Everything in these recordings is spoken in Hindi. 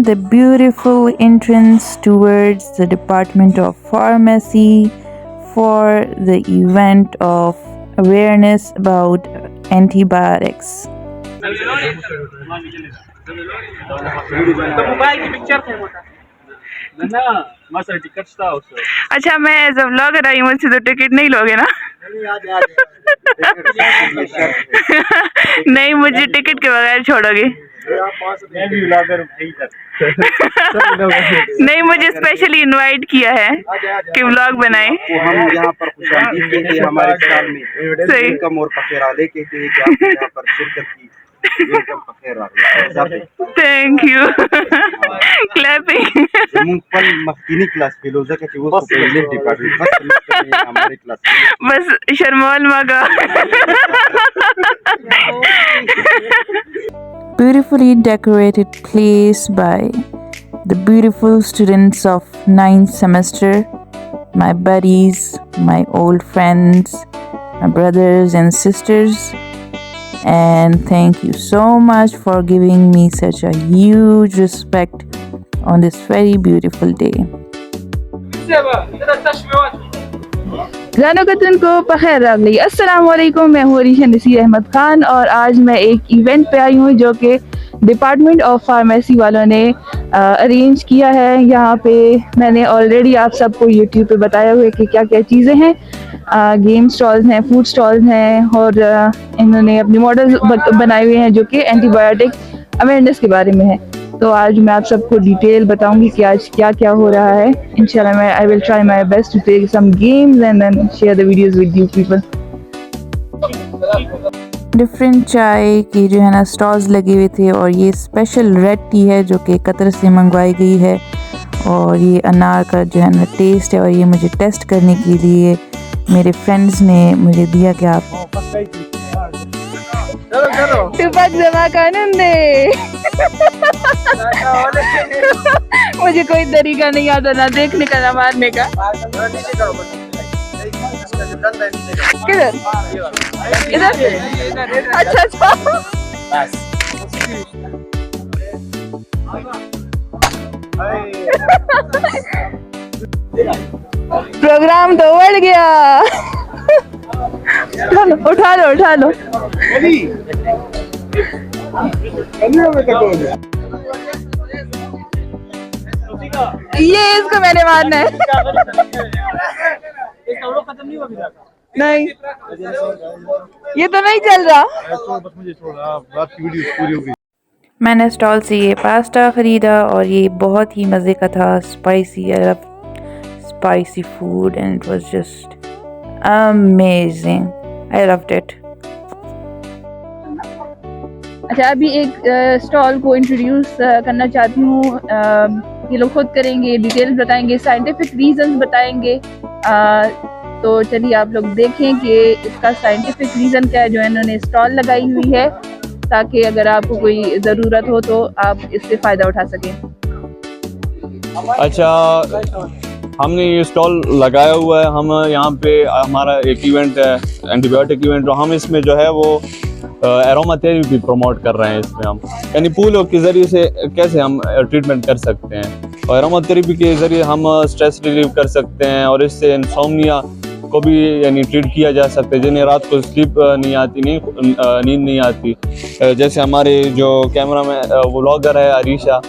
the beautiful entrance towards the Department of Pharmacy for the event of awareness about antibiotics. अच्छा, मैं एज अ व्लॉगर आई हूँ, मुझसे तो टिकट नहीं लोगे ना? नहीं, मुझे टिकट के बगैर छोड़ोगे? नहीं, मुझे स्पेशली इनवाइट किया है कि व्लॉग बनाए। हम यहाँ पर खुशामदीद के हमारे साल में वेलकम और पखेरा लेके थे कि आप यहाँ पर शिरकत की। वेलकम पखेरा। Thank you. क्लैपिंग। मुंपल मखनी क्लास फिलोजा के वो पहले डिपार्टमेंट बस हमारे क्लास बस शर्माल मगा। Beautifully decorated place by the beautiful students of 9th semester, my buddies, my old friends, my brothers and sisters, and thank you so much for giving me such a huge respect on this very beautiful day. ज़ानुकतन को बखैर रागली। अस्सलाम वालेकुम, मैं हूँ रीशा नसीर अहमद ख़ान और आज मैं एक इवेंट पे आई हूँ जो कि डिपार्टमेंट ऑफ फार्मेसी वालों ने अरेंज किया है। यहाँ पे मैंने ऑलरेडी आप सबको यूट्यूब पे बताया हुआ है कि क्या क्या चीज़ें हैं। गेम स्टॉल्स हैं, फूड स्टॉल्स हैं और इन्होंने अपने मॉडल्स बनाए हुए हैं जो कि एंटीबायोटिक अवेयरनेस के बारे में है। तो आज मैं आप सबको डिटेल बताऊंगी कि आज क्या क्या हो रहा है। इंशाल्लाह मैं I will try my best to play some games and then share the videos with you people. Different चाय की जो है ना स्टॉल्स लगे हुए थे और ये स्पेशल रेड टी है जो कि कतर से मंगवाई गई है और ये अनार का जो है ना टेस्ट है और ये मुझे टेस्ट करने के लिए मेरे फ्रेंड्स ने मुझे दिया कि आप टुपक जमा कानून दे। मुझे कोई तरीका नहीं आता ना देखने का ना मारने का। किधर? इधर? अच्छा अच्छा। प्रोग्राम तो बढ़ गया। उठा लो उठा लो। ये इसको मैंने मारना है। नहीं, ये तो नहीं चल रहा। मैंने स्टॉल से ये पास्ता ख़रीदा और ये बहुत ही मज़े का था। Spicy, I love spicy food and it was just amazing. I loved it. अच्छा, अभी एक स्टॉल को इंट्रोड्यूस करना चाहती हूँ। ये लोग खुद करेंगे, डिटेल्स बताएंगे, साइंटिफिक रीजंस बताएंगे। तो चलिए आप लोग देखें कि इसका साइंटिफिक रीज़न क्या है जो इन्होंने स्टॉल लगाई हुई है, ताकि अगर आपको कोई ज़रूरत हो तो आप इससे फ़ायदा उठा सकें। अच्छा, हमने ये स्टॉल लगाया हुआ है। हम यहाँ पे हमारा एक इवेंट है, एंटीबायोटिक इवेंट, और हम इसमें जो है वो एरोमा थेरेपी प्रमोट कर रहे हैं। इसमें हम यानी फूलों के ज़रिए से कैसे हम ट्रीटमेंट कर सकते हैं और एरोमा थेरेपी के ज़रिए हम स्ट्रेस रिलीव कर सकते हैं और इससे इंसोम्निया को भी यानी ट्रीट किया जा सकता है, जिन्हें रात को स्लीप नहीं आती, नींद नहीं आती। जैसे हमारे जो कैमरा में व्लॉगर है आरिशा,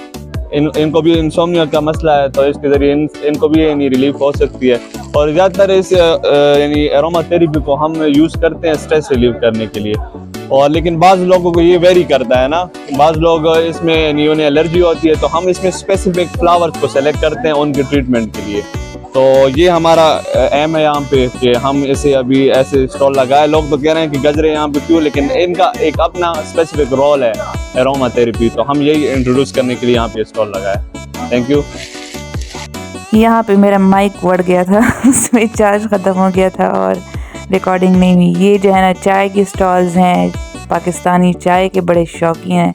इनको भी इंसोम्निया का मसला है, तो इसके ज़रिए इनको भी यानी रिलीफ हो सकती है। और ज़्यादातर इस यानी एरोमा थेरेपी को हम यूज़ करते हैं स्ट्रेस रिलीव करने के लिए। और लेकिन बाज़ लोगों को ये वेरी करता है ना, बाज़ लोग इसमें यानी उन्हें एलर्जी होती है, तो हम इसमें स्पेसिफिक फ्लावर्स को सेलेक्ट करते हैं उनके ट्रीटमेंट के लिए। तो ये हमारा एम है यहाँ पे कि हम इसे अभी ऐसे स्टॉल लगाए। लोग तो कह रहे हैं कि गजरे यहाँ पे क्यों, लेकिन इनका एक अपना स्पेसिफिक रोल है एरोमा थेरेपी, तो हम यही इंट्रोड्यूस करने के लिए यहाँ पे स्टॉल लगाया। Thank you. यहाँ पे मेरा माइक बढ़ गया था, उसमें चार्ज ख़त्म हो गया था और रिकॉर्डिंग नहीं हुई। ये जो है ना चाय की स्टॉल्स हैं, पाकिस्तानी चाय के बड़े शौकीन हैं।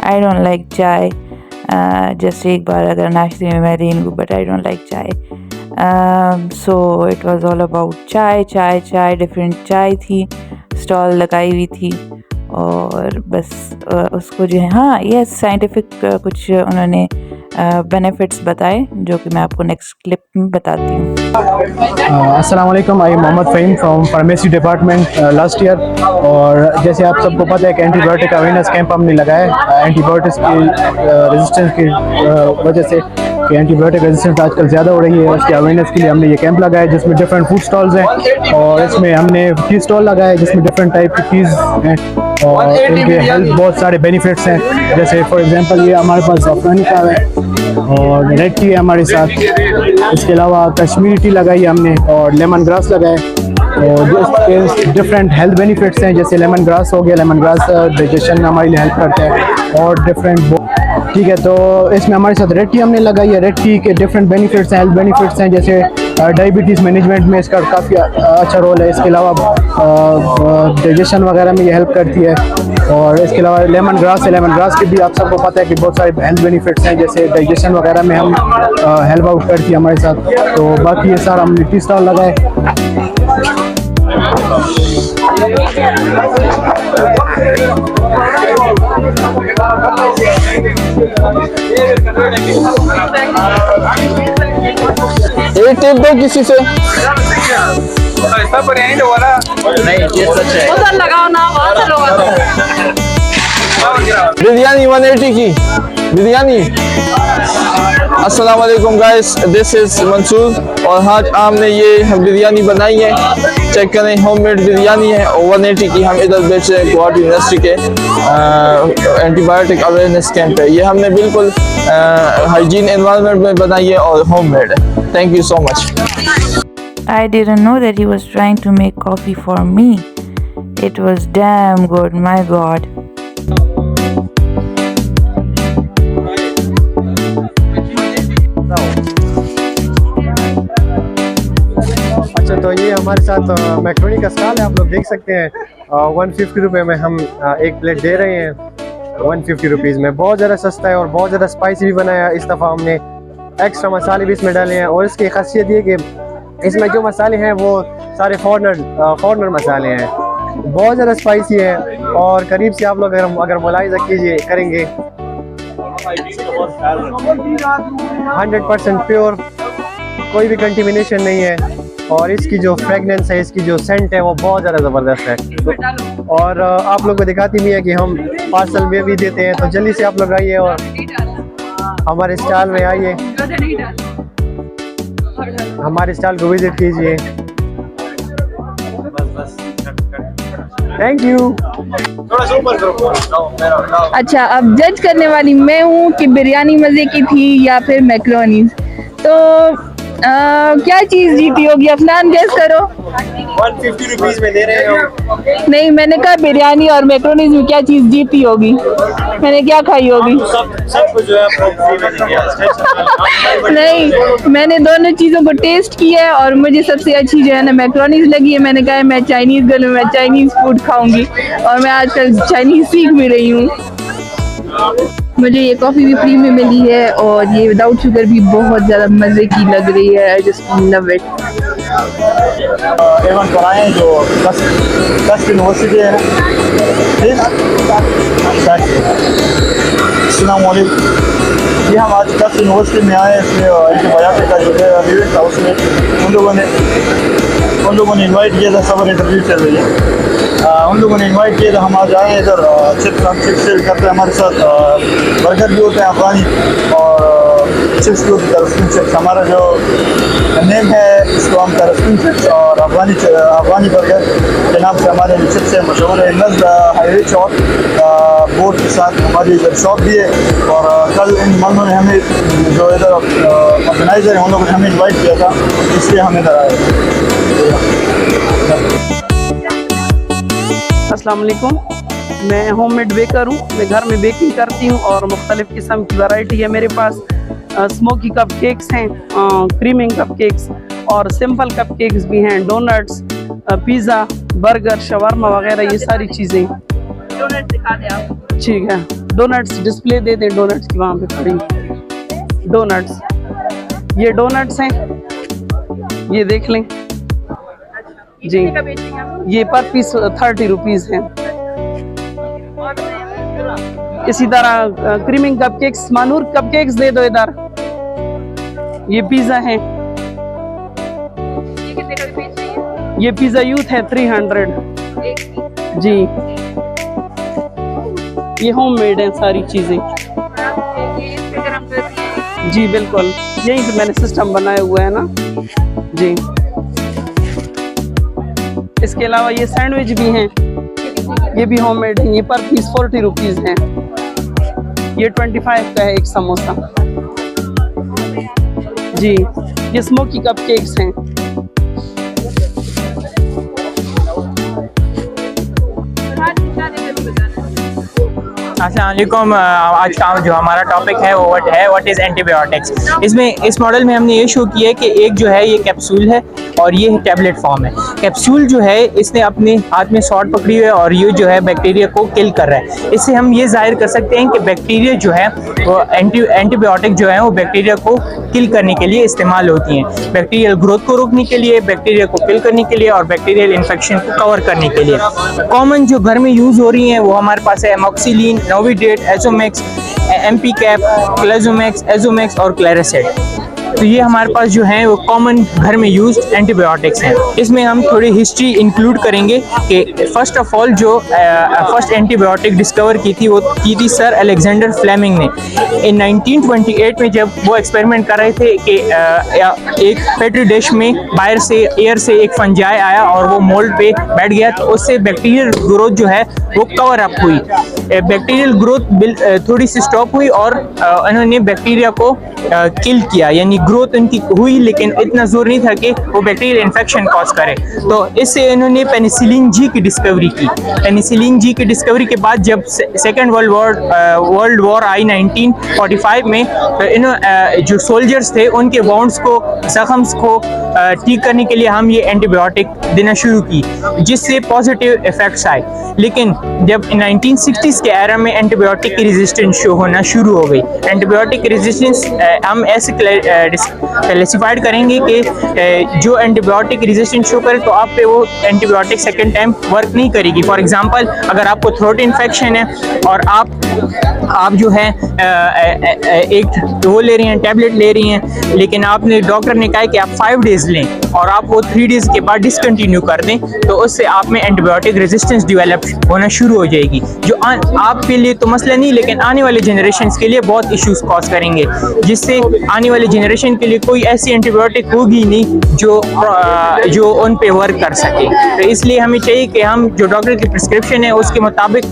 आई डोंट लाइक चाय, जस्ट एक बार अगर नाश्ते में मैं ले लूँ, बट आई डोंट लाइक चाय। So it was all about चाय चाय चाय। डिफरेंट चाय थी, स्टॉल लगाई हुई थी और बस उसको जो है, हाँ ये साइंटिफिक कुछ उन्होंने बेनिफिट्स बताए, जो कि मैं आपको नेक्स्ट क्लिप में बताती हूँ। अस्सलाम वालेकुम, I Mohammad Fahim from pharmacy department last year. और जैसे आप सबको पता है कि एंटीबायोटिक अवेयरनेस कैंप हमने लगाया एंटीबायोटिक्स की रेजिस्टेंस की वजह से, कि एंटीबायोटिक रेजिस्टेंस आजकल ज़्यादा हो रही है। उसकी अवेयरनेस के लिए हमने ये कैंप लगाया जिसमें डिफरेंट फूड स्टॉल्स हैं, और इसमें हमने टी स्टॉल लगाया जिसमें डिफरेंट टाइप की टीज़ हैं और इनके हेल्थ बहुत सारे बेनिफिट्स हैं। जैसे फॉर एग्जांपल ये हमारे पास ज़फ़रानी का है और रेड टी है हमारे साथ। इसके अलावा कश्मीरी टी लगाई हमने और लेमन ग्रास लगाए, और जो डिफरेंट हेल्थ बेनिफिट्स हैं, जैसे लेमन ग्रास हो गया, लेमन ग्रास डाइजेशन में हमारे लिए हेल्प करता है और डिफरेंट। ठीक है, तो इसमें हमारे साथ रेड टी हमने लगाई है। रेड टी के डिफरेंट बेनिफिट्स हैं, हेल्थ बेनिफिट्स हैं, जैसे डायबिटीज़ मैनेजमेंट में इसका काफ़ी अच्छा रोल है। इसके अलावा डाइजेशन वगैरह में ये हेल्प करती है। और इसके अलावा लेमन ग्रास है, लेमन ग्रास के भी आप सबको पता है कि बहुत सारे हेल्थ बेनिफिट्स हैं, जैसे डाइजेशन वगैरह में हम हेल्प आउट करती है हमारे साथ। तो बाकी ये सारा हमने टी स्टॉल लगाए। एक टिप दो किसी से। बिरयानी 180 की बिरयानी। अस्सलाम वालेकुम गाइस, दिस इज मंसूर और आज हमने ये बिरयानी बनाई है। चेक करें, होममेड बिरयानी है और 180 की हम इधर बेच रहे हैं गुवाहाटी यूनिवर्सिटी के एंटीबायोटिक अवेयरनेस कैंप है। ये हमने बिल्कुल हाइजीन एनवायरनमेंट में बनाई है और होममेड है। Thank you so much. I didn't know that he was trying to make coffee for me. It was damn good, my god. अच्छा, तो ये हमारे साथ मैक्रोनी का स्टॉल है, आप लोग देख सकते हैं। 150 रुपये में हम एक प्लेट दे रहे हैं। 150 रुपीज़ में बहुत ज़्यादा सस्ता है और बहुत ज़्यादा स्पाइसी भी बनाया। इस दफ़ा हमने एक्स्ट्रा मसाले भी इसमें डाले हैं, और इसकी खासियत ये कि इसमें जो मसाले हैं वो सारे फॉरनर मसाले हैं, बहुत ज़्यादा स्पाइसी है। और करीब से आप लोग अगर मुलाहिजा करेंगे 100% प्योर, कोई भी कंटेमिनेशन नहीं है। और इसकी जो फ्रेगनेंस है, इसकी जो सेंट है वो बहुत ज़्यादा ज़बरदस्त है। और आप लोग को दिखाती भी है कि हम पार्सल में भी देते हैं। तो जल्दी से आप लोग आइए और हमारे स्टॉल में आइए, हमारे स्टॉल को विजिट कीजिए। Thank you. अच्छा, अब जज करने वाली मैं हूँ कि बिरयानी मज़े की थी या फिर मैक्रोनीज। तो क्या चीज़ जीती होगी? अफनान गेस करो। 150 रुपीज़ में दे रहे हैं हम। नहीं, मैंने कहा बिरयानी और मैक्रोनीज में क्या चीज़ जीती होगी? मैंने क्या खाई होगी? सब कुछ जो है नहीं, मैंने दोनों चीज़ों को टेस्ट किया है और मुझे सबसे अच्छी जो है ना मैक्रोनीज लगी है। मैंने कहा मैं चाइनीज़ गर्ल हूँ, मैं चाइनीज़ फूड खाऊंगी और मैं आजकल चाइनीज़ सीख भी रही हूँ। मुझे ये कॉफ़ी भी फ्री में मिली है और ये विदाउट शुगर भी बहुत ज़्यादा मज़े की लग रही है। I just love it. Event कराएं जो 10 यूनिवर्सिटी है। अस्सलाम वालेकुम। ये हम आज 10 यूनिवर्सिटी में आए, इसमें एंटीबायोटिक का जो है इवेंट था, उसमें उन लोगों ने इन्वाइट किया था। सब इंटरव्यू चल रही है, उन लोगों ने इन्वाइट किया था। हम आज आए इधर। चिप्स हम चिप्स सेल करते हैं, हमारे साथ बर्गर भी होते हैं अफगानी और चिप्स भी होती है तरस्किन चिप्स। हमारा जो नेम है इसको हम तरस्किन चिप्स और अफगानी बर्गर के नाम से हमारे चिप्स है मशहूर है। नज़द हाईवे चौक बोर्ड के साथ हमारी इधर शॉप भी है। और कल इन बंदों ने हमें जो इधर ऑर्गेनाइज़र है उन लोगों ने हमें इन्वाइट किया था, इसलिए हम इधर आए। अस्सलाम वालेकुम, मैं होममेड बेकर हूँ। मैं घर में बेकिंग करती हूँ और मुख्तलिफ़ किस्म की वैरायटी है मेरे पास। स्मोकी कप केक्स हैं, क्रीमिंग कप केक्स और सिंपल कप केक्स भी हैं, डोनट्स, पिज़्ज़ा, बर्गर, शवारमा वगैरह ये सारी चीज़ें। डोनट्स दिखा दें आप। ठीक है, डोनट्स डिस्प्ले दे दें, डोनट्स की वहाँ पे खड़ी डोनट्स। ये डोनट्स हैं, ये देख लें जी। ये पर पीस 30 रुपीज़ हैं। इसी तरह क्रीमिंग कपकेक्स, मानूर कपकेक्स दे दो इधर। ये पिज्जा है, ये पिज्जा यूथ है 300 जी। ये होममेड है सारी चीजें जी, बिल्कुल यहीं पे मैंने सिस्टम बनाया हुआ है ना जी। इसके अलावा ये सैंडविच भी हैं, ये भी होममेड है। ये पर पीस 40 रुपीज हैं। ये 25 का है एक समोसा जी। ये स्मोकी कपकेक्स हैं। अस्सलाम वालेकुम। आज का जो हमारा टॉपिक है वो व्हाट इज़ एंटीबायोटिक्स। इसमें इस मॉडल में हमने ये शो किया है कि एक जो है ये कैप्सूल है और ये टैबलेट फॉर्म है। कैप्सूल जो है इसने अपने हाथ में शॉट पकड़ी हुई है और ये जो है बैक्टीरिया को किल कर रहा है। इससे हम ये जाहिर कर सकते हैं कि बैक्टीरिया जो है वो एंटीबायोटिक जो है वो बैक्टीरिया को किल करने के लिए इस्तेमाल होती हैं। बैक्टीरियल ग्रोथ को रोकने के लिए, बैक्टीरिया को किल करने के लिए और बैक्टीरियल इन्फेक्शन को कवर करने के लिए। कॉमन जो घर में यूज़ हो रही हैं वो हमारे पास है एमॉक्सिलिन, नोविडेट, एजोमैक्स, एमपी कैप, क्लेजोमैक्स, एजोमैक्स और क्लेरासेट। तो ये हमारे पास जो है वो कॉमन घर में यूज एंटीबायोटिक्स हैं। इसमें हम थोड़ी हिस्ट्री इंक्लूड करेंगे कि फर्स्ट ऑफ ऑल जो फर्स्ट एंटीबायोटिक डिस्कवर की थी वो की थी सर अलेक्जेंडर फ्लेमिंग ने इन 1928 में, जब वो एक्सपेरिमेंट कर रहे थे कि एक पेट्री डिश में बाहर से एयर से एक फंजाई आया और वो मोल्ड पे बैठ गया, तो उससे बैक्टीरियल ग्रोथ जो है वो कवर अप हुई। बैक्टीरियल ग्रोथ थोड़ी सी स्टॉप हुई और उन्होंने बैक्टीरिया को किल किया, यानी ग्रोथ उनकी हुई लेकिन इतना जोर नहीं था कि वो बैक्टीरियल इन्फेक्शन कॉज करे। तो इससे इन्होंने पेनिसिलिन जी की डिस्कवरी की। पेनिसिलिन जी की डिस्कवरी के बाद जब सेकेंड वर्ल्ड वॉर आई 1945 में, तो जो सोल्जर्स थे उनके वाउंड्स को, जख्म्स को ठीक करने के लिए हम ये एंटीबायोटिक देना शुरू की, जिससे पॉजिटिव इफेक्ट्स आए। लेकिन जब 1960s के एरा में एंटीबायोटिक की रेजिस्टेंस शो होना शुरू हो गई। एंटीबायोटिक रेजिस्टेंस हम ऐसे क्लासिफाइड करेंगे कि जो एंटीबायोटिक रेजिस्टेंस शो करे तो आप पे वो एंटीबायोटिक सेकेंड टाइम वर्क नहीं करेगी। फॉर एग्जांपल, अगर आपको थ्रोट इन्फेक्शन है और आप जो है एक वो ले रही हैं, टैबलेट ले रही हैं, लेकिन आपने डॉक्टर ने कहा कि आप 5 डेज लें और आप वो 3 डेज के बाद डिसकंटिन्यू कर दें, तो उससे आप में एंटीबायोटिक रेजिस्टेंस डेवलप होना शुरू हो जाएगी, जो आपके लिए तो मसला नहीं लेकिन आने वाले जनरेशन के लिए बहुत इश्यूज कॉज करेंगे, जिससे आने वाले जनरेशन के लिए कोई ऐसी एंटीबायोटिक होगी नहीं जो उन पे वर्क कर सके। तो इसलिए हमें चाहिए कि हम जो डॉक्टर की प्रिस्क्रिप्शन है उसके मुताबिक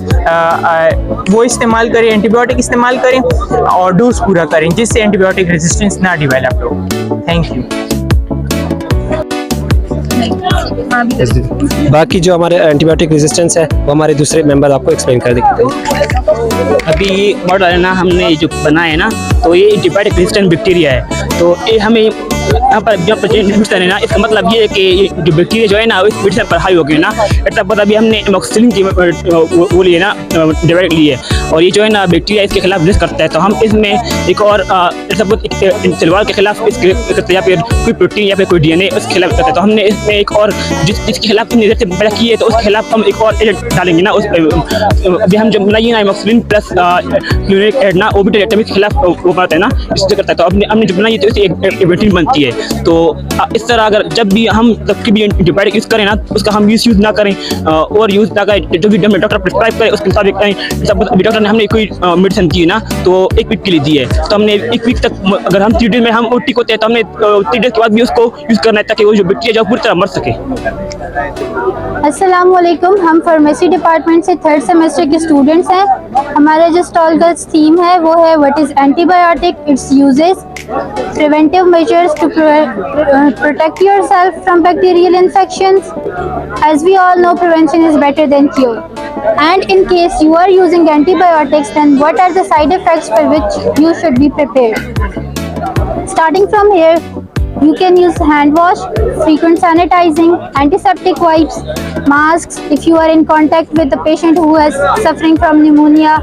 वो इस्तेमाल करें, एंटीबायोटिक इस्तेमाल करें और डोज पूरा करें, जिससे एंटीबायोटिक रेजिस्टेंस ना डेवलप हो। Thank you. बाकी जो हमारे एंटीबायोटिक रेजिस्टेंस है वो हमारे दूसरे मेंबर आपको एक्सप्लेन कर देंगे। अभी ये मॉडल है ना, हमने जो बनाया है ना, तो ये एंटीबायोटिक रेजिस्टेंट बैक्टीरिया है। तो ये हमें यहाँ पर जब इंजेक्शन है ना, इसका मतलब ये है कि ये जो बैक्टीरिया जो है ना, इस मेडिसिन पर हाई हो गई ना। इतना पता अभी हमने एमॉक्सिलिन की वो लिए ना, डेवलप ली है, और ये जो है ना बैक्टीरिया इसके खिलाफ रेजिस्ट करता है। तो हम इसमें एक और तलवार के खिलाफ या फिर कोई प्रोटीन या फिर कोई DNA उसके खिलाफ करता है। तो हमने इसमें एक और जिसके खिलाफ हमने पैदा की है, तो उसके खिलाफ हम एक और एजेंट डालेंगे ना। अभी हम जब बनाइए ना एमॉक्सिलिन प्लस क्लोरिक एड ना, वो भी के खिलाफ वो करता है ना, इससे करता है। तो हमने जब बनाई तो इससे एक बैक्टीरिया बनती है। तो इस तरह अगर जब भी हम कभी भी एंटीबायोटिक यूज़ करें ना, उसका हम यूज़ ना करें और यूज़ ना करें, जो भी डॉक्टर प्रिस्क्राइब करे उसके मुताबिक करें। डॉक्टर ने हमने कोई मेडिसिन दी है ना, तो 1 वीक के लिए दी है, तो हमने 1 वीक तक, अगर हम 3 डेज में हम ठीक होते हैं तो हमने 3 डेज के बाद भी उसको यूज़ करना है, ताकि वो जो बैक्टीरिया जो पूरी तरह मर सके। अस्सलाम वालेकुम। हम फार्मेसी डिपार्टमेंट से 3rd सेमेस्टर के स्टूडेंट्स हैं। हमारे जो स्टॉल का थीम है वो है what is antibiotic, its uses, preventive measures to protect yourself from bacterial infections. As we all know, prevention is better than cure. And in case you are using antibiotics, then what are the side effects for which you should be prepared? Starting from here, you can use hand wash, frequent sanitizing, antiseptic wipes, masks if you are in contact with a patient who is suffering from pneumonia,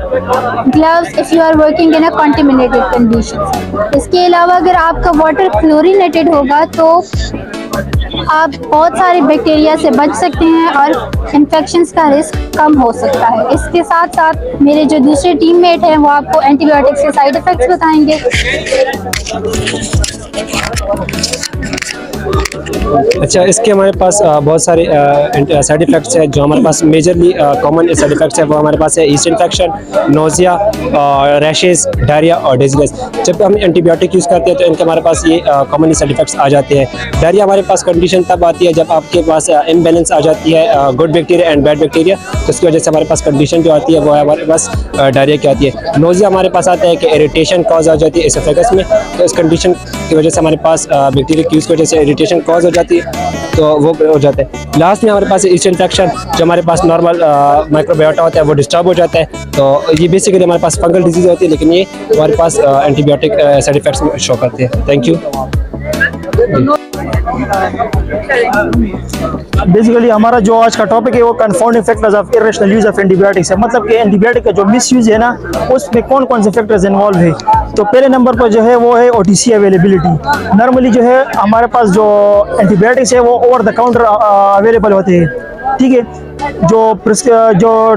gloves if you are working in a contaminated conditions. इसके अलावा अगर आपका वाटर क्लोरीनेटेड होगा तो आप बहुत सारे बैक्टीरिया से बच सकते हैं और इन्फेक्शंस का रिस्क कम हो सकता है। इसके साथ साथ मेरे जो दूसरे टीममेट हैं वो आपको एंटीबायोटिक्स के साइड इफ़ेक्ट्स बताएंगे। अच्छा, इसके हमारे पास बहुत सारे साइड इफ़ेक्ट्स हैं। जो हमारे पास मेजरली कॉमन साइड इफ़ेक्ट्स हैं वो हमारे पास है east infection, nausea, rashes, diarrhoea और डिजीज। जब हम एंटीबायोटिक यूज़ करते हैं तो इनके हमारे पास ये कॉमनली साइड इफ़ेक्ट्स आ जाते हैं। डायरिया हमारे पास कंडीशन तब आती है जब आपके पास इम्बैलेंस आ जाती है good bacteria and bad bacteria, तो इसकी वजह से हमारे पास कंडीशन जो आती है वो हमारे पास डायरिया की आती है। नोज़िया हमारे पास आता है कि इरिटेशन कॉज आ जाती है एसोफेगस में, तो इस कंडीशन की वजह से हमारे पास बैक्टीरिया की यूज़ की वजह से इरिटेशन कॉज हो जाती है, तो वो हो जाता है। लास्ट में हमारे पास ईस्ट इन्फेक्शन, जो हमारे पास नॉर्मल माइक्रोबायोटा होता है वो डिस्टर्ब हो जाता है, तो ये बेसिकली हमारे पास फंगल डिजीज होती है, लेकिन ये हमारे पास एंटीबायोटिक साइड इफेक्ट्स में शो करते हैं। Thank you. बेसिकली हमारा जो आज का टॉपिक है वो confounding factors of irrational use of antibiotics है। मतलब कि एंटीबायोटिक का जो मिस यूज है ना, उसमें कौन कौन से फैक्टर्स इन्वॉल्व है। तो पहले नंबर पर जो है वो है ओटीसी अवेलेबिलिटी। नॉर्मली जो है हमारे पास जो एंटीबायोटिक्स है वो ओवर द काउंटर अवेलेबल होते हैं, ठीक है। जो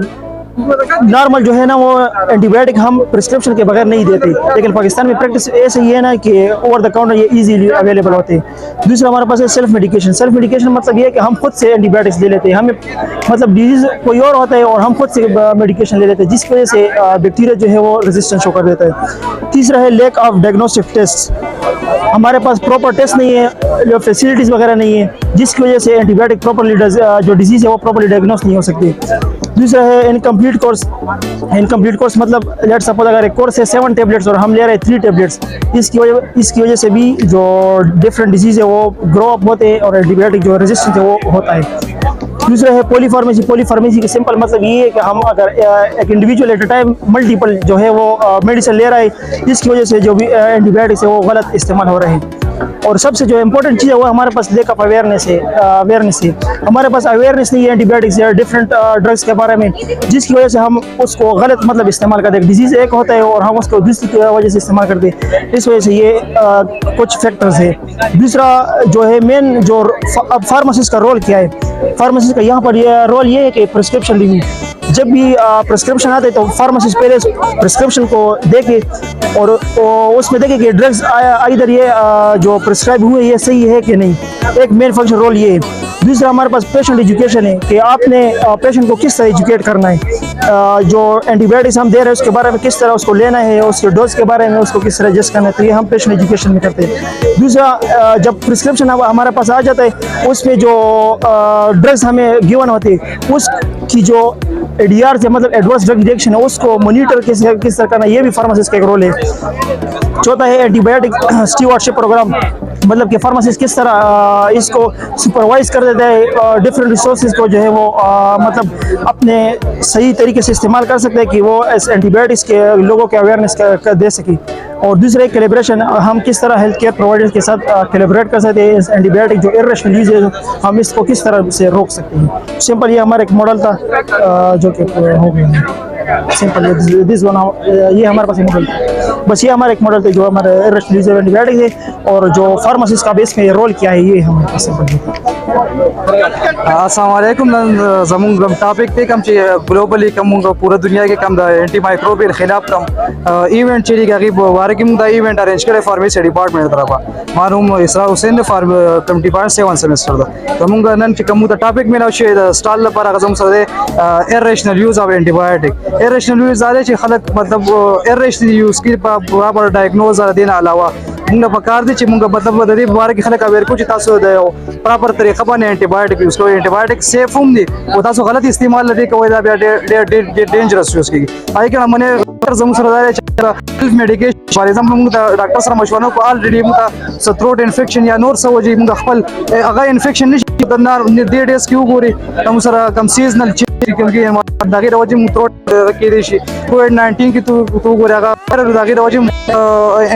नॉर्मल जो है ना वो एंटीबायोटिक हम प्रिस्क्रिप्शन के बगैर नहीं देते, लेकिन पाकिस्तान में प्रैक्टिस ऐसे ही है ना कि ओवर द काउंटर ये इजीली अवेलेबल होते हैं। दूसरा हमारे पास है सेल्फ मेडिकेशन। सेल्फ मेडिकेशन मतलब ये है कि हम खुद से एंटीबायोटिक्स ले लेते हैं। हमें मतलब डिजीज कोई और होता है और हम खुद से मेडिकेशन ले लेते हैं, जिसकी वजह से बैक्टीरिया जो है वो रेजिस्टेंस शो कर देता है। तीसरा है लैक ऑफ डायग्नोस्टिक टेस्ट। हमारे पास प्रॉपर टेस्ट नहीं है, जो फैसिलिटीज़ वगैरह नहीं है, जिसकी वजह से एंटीबायोटिक प्रॉपरली जो डिजीज़ है वो प्रॉपरली डायग्नोस नहीं हो सकती। दूसरा है इनकम्प्लीट कोर्स। इनकम्प्लीट कोर्स मतलब लेट सपोज अगर एक कोर्स है 7 टैबलेट्स और हम ले रहे हैं 3 टैबलेट्स, इसकी वजह से भी जो डिफरेंट डिजीज़ है वो ग्रो अप होते हैं और एंटीबायोटिक जो रेजिस्टेंस है वो होता है। दूसरा है पॉलीफार्मेसी। पॉलीफार्मेसी का सिंपल मतलब ये है कि हम अगर एक individual at a time multiple जो है वो मेडिसिन ले रहा है, इसकी वजह से जो भी एंटीबायोटिक्स है वो गलत इस्तेमाल हो रहे हैं। और सबसे जो इम्पोर्टेंट चीज़ है वो हमारे पास लैक ऑफ अवेयरनेस है। हमारे पास अवेयरनेस नहीं है एंटीबायोटिक्स या डिफरेंट ड्रग्स के बारे में, जिसकी वजह से हम उसको गलत मतलब इस्तेमाल करते हैं। डिजीज़ एक होता है और हम उसको दूसरी की वजह से इस्तेमाल करते हैं, इस वजह से ये कुछ फैक्टर्स है। दूसरा जो है मेन जो अब फार्मासिस्ट का रोल क्या है। फार्मासिस्ट का यहाँ पर ये रोल ये है कि प्रिस्क्रिप्शन रिव्यू। जब भी प्रिस्क्रिप्शन आते तो फार्मासिस्ट पहले प्रिस्क्रिप्शन को देखे और उसमें देखे कि ड्रग्स इधर ये जो प्रिस्क्राइब हुए ये सही है कि नहीं। एक मेन फंक्शन रोल ये है। दूसरा हमारे पास पेशेंट एजुकेशन है कि आपने पेशेंट को किस तरह एजुकेट करना है। जो एंटीबायोटिक्स हम दे रहे हैं उसके बारे में किस तरह उसको लेना है, उसके डोज के बारे में उसको किस तरह एडजस्ट करना है, तो ये हम पेशेंट एजुकेशन में करते हैं। दूसरा जब प्रिस्क्रिप्शन हमारे पास आ जाता है उसमें जो ड्रग्स हमें गिवन होती है उसकी जो एडीआर से मतलब एडवर्स ड्रग रिएक्शन है उसको मॉनिटर किस तरह करना, ये भी फार्मासिस्ट का एक रोल है। चौथा है एंटीबायोटिक स्टीवर्डशिप प्रोग्राम। मतलब कि फार्मासिस्ट किस तरह इसको सुपरवाइज कर देता है, डिफरेंट रिसोर्सेज को जो है वो मतलब अपने सही तरीके से इस्तेमाल कर सकते हैं कि वो इस एंटीबायोटिक्स के लोगों के अवेयरनेस दे सके। और दूसरा एक कोलैबोरेशन, हम किस तरह हेल्थ केयर प्रोवाइडर्स के साथ कोलैबोरेट कर सकते हैं। इस एंटीबायोटिक जो इरेशनल यूज है हम इसको किस तरह से रोक सकते हैं। सिंपल ये हमारा एक मॉडल था जो कि हो गया सिंपल दिस वन। ये हमारे पास मॉडल था, बस ये हमारा एक मॉडल था जो हमारे इरेशनल यूज एंटीबायोटिक है और जो फार्मासिस्ट का बेस में रोल क्या है ये हमारे पास सिंपल। अस्सलाम वालेकुम। जमुन टॉपिक पे कम ग्लोबली कम पूरा दुनिया के कम एंटी माइक्रोबियल खिलाफ कम इवेंट चली गई वारकी मुदा इवेंट अरेंज करे फार्मेसी डिपार्टमेंट तरफ मारूम इसरा हुसैन फार्म कम डिपार्टमेंट 7 सेमेस्टर दा मुंगा नन कम टॉपिक में स्टॉल पर अगजम सदे irrational use of antibiotic. Irrational use आले खलक मतलब इरेशनल यूज की बराबर डायग्नोज देना अलावा मुंगा पकार दी मुंगा मतलब दे बारे की खलक अवेयर कुछ तासो दे प्रॉपर तरीका बने एंटीबायोटिक यूज को एंटीबायोटिक सेफ हम दी वो तासो गलत इस्तेमाल दे को दा डेंजरस यूज की आई के मने जम सरदार सेल्फ मेडिकेशन फॉर एग्जांपल मुंगा डॉक्टर सर मशवरा को ऑलरेडी मुंगा थ्रोट इन्फेक्शन या नोर सवजी मुंगा खपल अगर इन्फेक्शन नहीं दनार दे डेस क्यों गोरी हम सर कम सीजनल क्योंकि दागी रवजी थ्रोट के देशी कोविड-19 की तो गोरी अगर दागी रवजी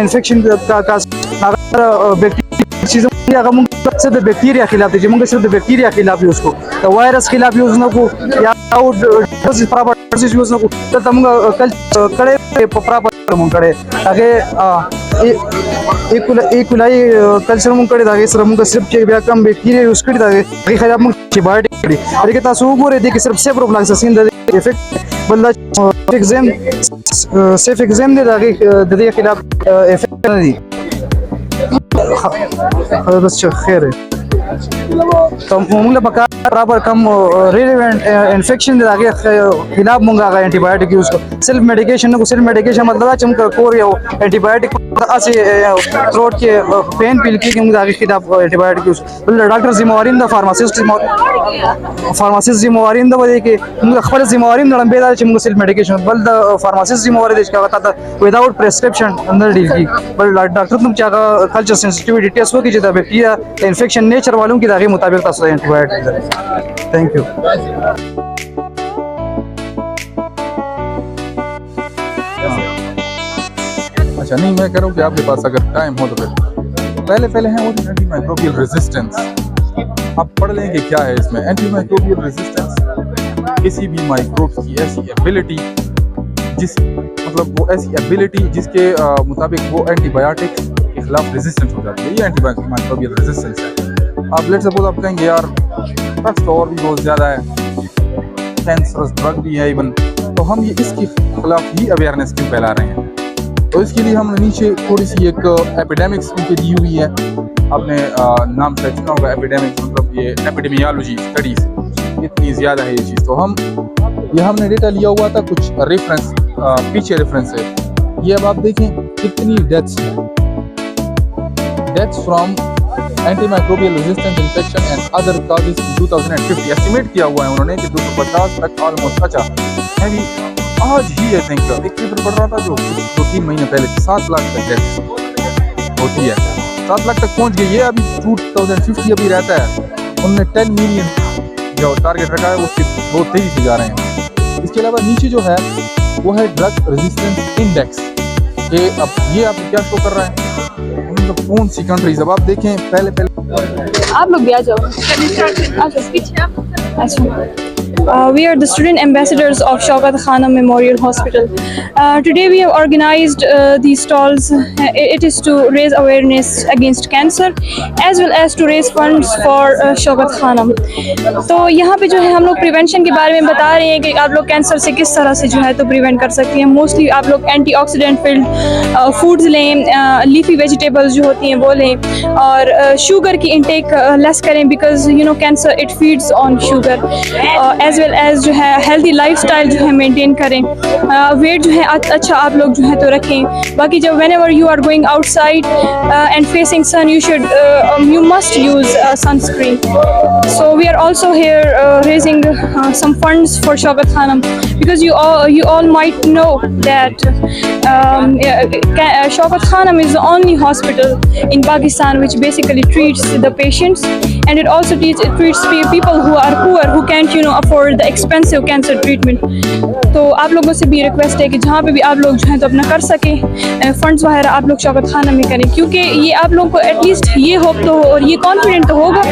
इन्फेक्शन का अगर बैक्टीरिया अगर मुंगा सिर्फ बैक्टीरिया खिलाफ दीजिए मुंगा सिर्फ बैक्टीरिया खिलाफ यूज को तो वायरस खिलाफ यूज न को या प्रॉपर यूज न को तो मुंगा कल कड़े प्रॉपर मुंगा कड़े आगे इक्वलाई कल्चर मुंग करे दागे सर मुंग सिर्फ के ब्या कम बैक्टीरिया यूज करी दागे री खराब मुंग एंटीबायोटिक करी अरे के तासु गोरे दे के सिर्फ से प्रॉब्लम से सिंध इफेक्ट बल्ला सेफ एग्जाम दे दागे दे खिलाफ इफेक्ट नहीं बस खैर है तो मुंगला बका बराबर कम रिलेवेंट इन्फेक्शन दे आगे खिलाफ मुंगा का एंटीबायोटिक यूज को सेल्फ मेडिकेशन मतलब चम कोर या एंटीबायोटिक ऐसे थ्रोट के पेन पिल की मुंगा के खिलाफ एंटीबायोटिक यूज मतलब डॉक्टर जिम्मेवारी द फार्मासिस्ट जिम्मेवारी द वजह के मुंगा खबर जिम्मेवारी नड़म बेदार चम सेल्फ मेडिकेशन बल द फार्मासिस्ट जिम्मेवारी देश का बता विदाउट प्रिस्क्रिप्शन अंदर डील की बल डॉक्टर तुम क्या कल्चर सेंसिटिविटी टेस्ट हो की जदा बैक्टीरिया इन्फेक्शन नेचर वालों की दागे मुताबिक तासो एंटीबायोटिक थैंक यू अच्छा नहीं मैं कह रहा हूँ कि आपके पास अगर टाइम हो तो फिर पहले हैं वो एंटी माइक्रोबियल रेजिस्टेंस आप पढ़ लें कि क्या है इसमें एंटी माइक्रोबियल रेजिस्टेंस किसी भी माइक्रोब्स की ऐसी एबिलिटी वो ऐसी एबिलिटी जिसके मुताबिक वो एंटीबायोटिक्स के खिलाफ रेजिस्टेंस हो जाती है ये एंटी माइक्रोबियल रेजिस्टेंस है आप लेट सपोज आप कहेंगे यार ड्रग्स तो और भी बहुत ज़्यादा है कैंसरस ड्रग भी है इवन तो हम ये इसके खिलाफ ही अवेयरनेस क्यों फैला रहे हैं तो इसके लिए हमने नीचे थोड़ी सी एक एपिडेमिक्स उनकी दी हुई है आपने नाम शायद सुना होगा एपिडेमिक्स मतलब ये एपिडेमियोलॉजी स्टडीज़ इतनी ज़्यादा है ये चीज़ तो हमने डेटा लिया हुआ था कुछ रेफरेंस पीछे रेफरेंस है ये अब आप देखें कितनी deaths from antimicrobial resistance infection and other causes in 2050 estimate किया हुआ है उन्होंने कि 250 तक ऑलमोस्ट अच्छा है भी आज ही आई थिंक एक पेपर पढ़ रहा था जो कुछ 2-3 महीने पहले 7 लाख तक डेथ होती है 7 लाख तक पहुंच गई ये अभी 2050 अभी रहता है उन्होंने 10 मिलियन जो टारगेट रखा है उसके बहुत तेजी से जा रहे हैं इसके अलावा नीचे जो है वो है ड्रग रेजिस्टेंस इंडेक्स ये अब ये आपको क्या शो कर रहा है मतलब कौन सी कंट्रीज अब आप देखें पहले आप लोग भी आ जाओ we are the student ambassadors of Shaukat Khanum Memorial Hospital. Today we have organized these stalls. It is to raise awareness against cancer as well as to raise funds for Shaukat Khanum. तो यहाँ पे जो है हम लोग प्रिवेंशन के बारे में बता रहे हैं कि आप लोग कैंसर से किस तरह से जो है तो प्रिवेंट कर सकते हैं मोस्टली आप लोग एंटीऑक्सीडेंट फिल्ड फूड्स लें लीफी वेजिटेबल्स जो होती हैं वो लें और शुगर की इंटेक लेस करें because you know cancer it feeds on sugar as well as जो है हेल्दी लाइफस्टाइल जो है मेंटेन करें वेट जो है अच्छा आप लोग जो है तो रखें बाकी जब whenever you are going outside and facing sun you must use sunscreen so we are also here raising some funds for Shaukat Khanum because you all might know that Shaukat Khanum is the only hospital in Pakistan which basically treats the patients and it also treats people who are poor who can't afford the expensive cancer treatment तो आप लोगों से भी रिक्वेस्ट है कि जहाँ पे भी आप लोग जो है तो अपना कर सकें फंड्स वगैरह आप लोग शौकत खानम में करें क्योंकि ये आप लोगों को एटलीस्ट ये होप तो हो और ये कॉन्फिडेंट तो होगा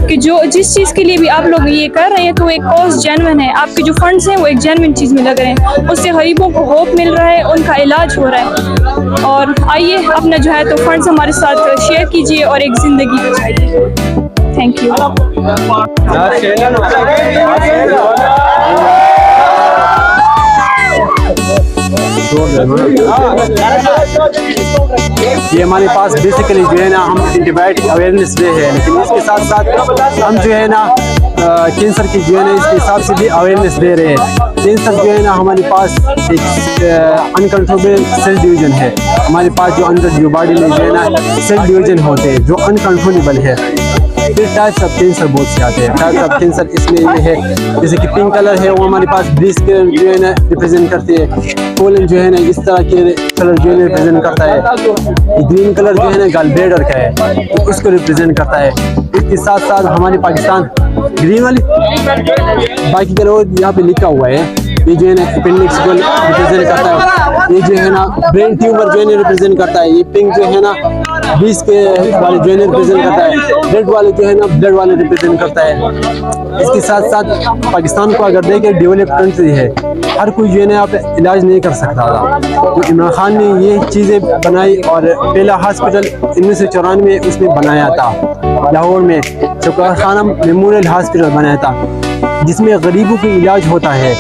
कि जो जिस चीज़ के लिए भी आप लोग ये कर रहे हैं तो एक कॉज जेन्युइन है आपके जो फंड्स हैं वो एक जेन्युइन चीज़ में लग रहे हैं उससे गरीबों को होप मिल रहा है उनका इलाज हो रहा है और आइए अपना जो है तो फंड्स हमारे साथ शेयर कीजिए और एक ज़िंदगी बचाइए थैंक यू ये हमारे पास बेसिकली जो है ना हम एंटीबायोटिक अवेयरनेस डे है लेकिन इसके साथ साथ हम जो है ना कैंसर की जो है ना इसके हिसाब से भी अवेयरनेस दे रहे हैं कैंसर जो है ना हमारे पास एक अनकंट्रोलेबल सेल डिवीजन है हमारे पास जो अंदर जो बॉडी में जो है ना सेल डिवीजन होते हैं जो अनकंट्रोलेबल है फिर टाइप्स ऑफ कैंसर बहुत से आते हैं टाइप्स ऑफ कैंसर इसमें ये है जैसे कि पिंक कलर है वो हमारे पास ब्रेस्ट के जो है ना रिप्रेजेंट करते हैं कोलन जो है ना इस तरह के कलर जो है रिप्रेजेंट करता है ग्रीन कलर जो है ना गॉल ब्लैडर का है तो उसको रिप्रेजेंट करता है इसके साथ साथ हमारे पाकिस्तान ग्रीन वाली बाकी कलर यहाँ पे लिखा हुआ है ये जो है ना अपेंडिक्स को रिप्रेजेंट करता है ये जो है ना ब्रेन ट्यूमर जो है रिप्रेजेंट करता है ये पिंक जो है ना बीस के वाले जो है रिप्रेजेंट करता है रेड वाले जो है ना ब्लड वाले रिप्रेजेंट करता है इसके साथ साथ पाकिस्तान को अगर देखें डेवलप्ड कंट्री है हर कोई जो है ना यहाँ पे इलाज नहीं कर सकता था। तो इमरान खान ने ये चीज़ें बनाई और पहला हॉस्पिटल 1994 में उसने बनाया था लाहौर में, शौकत खाना मेमोरियल हॉस्पिटल बनाया था जिसमें गरीबों का इलाज होता है।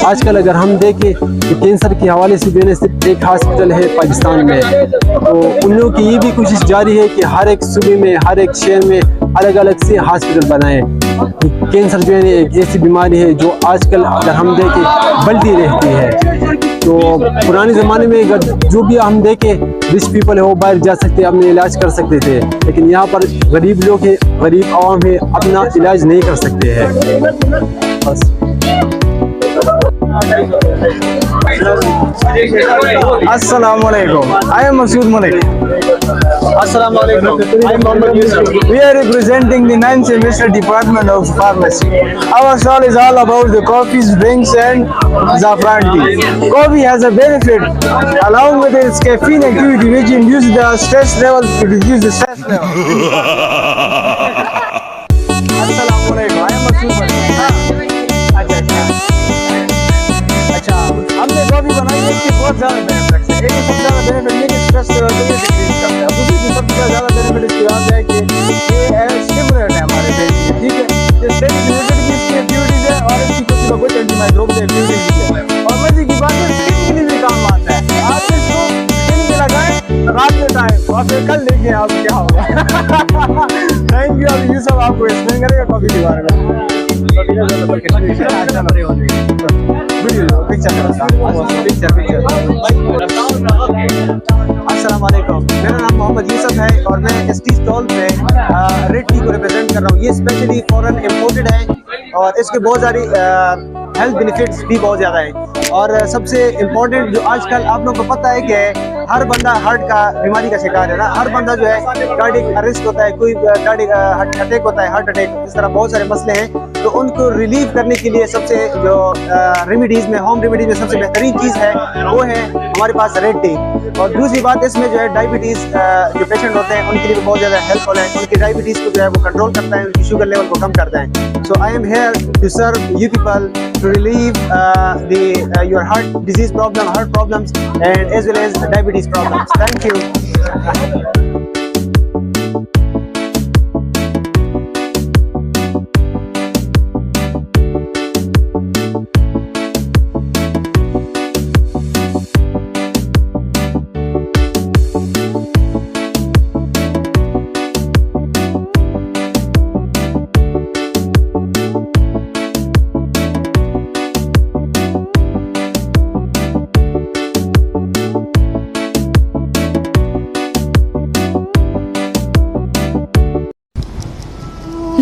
आजकल अगर हम देखें तो कैंसर के हवाले से जो है सिर्फ एक हॉस्पिटल है पाकिस्तान में, तो उन लोगों की ये भी कोशिश जारी है कि हर एक सूबे में हर एक शहर में अलग अलग से हॉस्पिटल बनाए। कैंसर जो है एक ऐसी बीमारी है जो आजकल अगर हम देखें बढ़ती रहती है। तो पुराने ज़माने में अगर जो भी हम देखें रिच पीपल है वो बाहर जा सकते अपने इलाज कर सकते थे, लेकिन यहाँ पर गरीब लोग हैं, गरीब आवाम है, अपना इलाज नहीं कर सकते हैं। बस Assalamualaikum. I am Masood Malik. Assalamualaikum. I am Mohammed Yusuf. We are representing the 9th semester department of pharmacy. Our stall is all about the coffees, drinks and saffron tea. Coffee has a benefit along with its caffeine activity which induces the stress level to reduce the stress level. Assalamualaikum. I am Masood Malik. अच्छा, हमने कॉफी बनाई है, इसके बहुत ज़्यादा बेनिफिट्स हैं। एक सबसे ज़्यादा बेनिफिट ये कि स्ट्रेस लेवल को ये डिक्रीज करता है। दूसरी सबसे ज़्यादा बेनिफिट इसकी बात है कि ये स्टिमुलेंट है हमारे पेट में, ठीक है। ये स्ट्रेस रिलेटेड भी इसकी एक्टिविटीज़ है और इसकी कुछ एंटी माइक्रोबियल एक्टिविटीज़ भी है। और मजे की बात है स्किन के लिए भी काम आता है। आप इसको स्किन पे लगाएं रात के टाइम और फिर कल देखें आप क्या होगा। Thank you. अभी यूसुफ आपको एक्सप्लेन करेगा कॉफी के बारे में। अस्सलामुअलैकुम, मेरा नाम मोहम्मद यूसुफ है और मैं इस टी स्टॉल पे रेड टी को रिप्रेजेंट कर रहा हूँ। ये स्पेशली फॉरेन इम्पोर्टेड है और इसके बहुत सारी हेल्थ बेनिफिट्स भी बहुत ज़्यादा है। और सबसे इम्पोर्टेंट जो आजकल आप लोगों को पता है कि हर बंदा हार्ट का बीमारी का शिकार है ना, हर बंदा जो है कार्डियक अरेस्ट होता है, कोई कार्डियक अटैक होता है, हार्ट अटैक, इस तरह बहुत सारे मसले हैं। तो उनको रिलीव करने के लिए सबसे जो रेमेडीज़ में, होम रेमेडीज़ में सबसे बेहतरीन चीज़ है वो है हमारे पास रेड टी। और दूसरी बात इसमें जो है डायबिटीज़ जो पेशेंट होते हैं उनके लिए भी बहुत ज़्यादा हेल्पफुल है। उनकी डायबिटीज़ को जो है वो कंट्रोल करता है, उनकी शुगर लेवल को कम करता है। So I am here to serve you people to relieve your heart disease problem, heart problems, and as well as diabetes problems. Thank you.